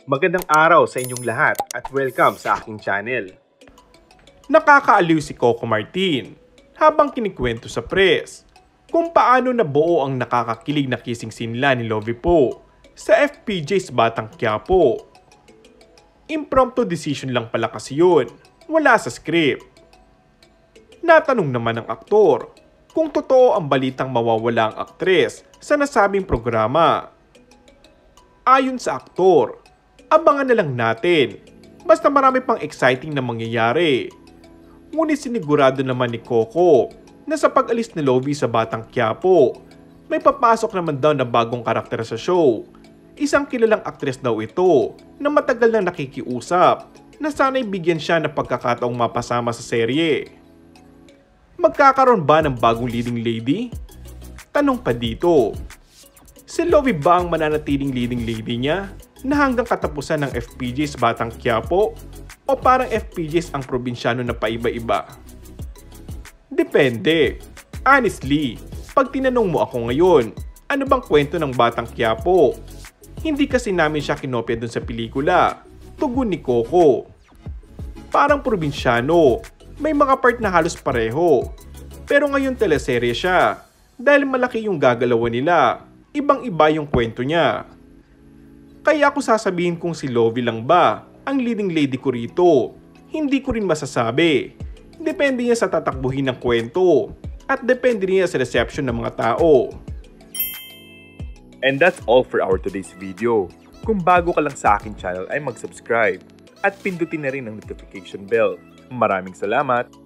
Magandang araw sa inyong lahat at welcome sa aking channel. Nakakaaliw si Coco Martin habang kinikwento sa press kung paano nabuo ang nakakakilig na kissing scene nila ni Lovie Poe sa FPJ's Batang Quiapo. Impromptu decision lang pala kasi yun, wala sa script. Natanong naman ng aktor kung totoo ang balitang mawawala ang aktres sa nasabing programa. Ayon sa aktor, abangan na lang natin, basta marami pang exciting na mangyayari. Ngunit sinigurado naman ni Coco na sa pag-alis ni Lovie sa Batang Quiapo, may papasok naman daw na bagong karakter sa show. Isang kilalang aktres daw ito na matagal nang nakikiusap na sana'y bigyan siya ng pagkakataong mapasama sa serye. Magkakaroon ba ng bagong leading lady? Tanong pa dito. Si Lovie ba ang mananatiling leading lady niya na hanggang katapusan ng FPJ's Batang Quiapo o parang FPJ's ang probinsyano na paiba-iba? Depende. Honestly, pag tinanong mo ako ngayon, ano bang kwento ng Batang Quiapo? Hindi kasi namin siya kinopya dun sa pelikula. Tugon ni Coco. Parang probinsyano, may mga part na halos pareho. Pero ngayon teleserye siya. Dahil malaki yung gagalawan nila, ibang-iba yung kwento niya. Kaya ako sasabihin kung si Lovie lang ba ang leading lady ko rito. Hindi ko rin masasabi. Depende niya sa tatakbuhin ng kwento at depende niya sa reception ng mga tao. And that's all for our today's video. Kung bago ka lang sa aking channel ay mag-subscribe at pindutin na rin ang notification bell. Maraming salamat!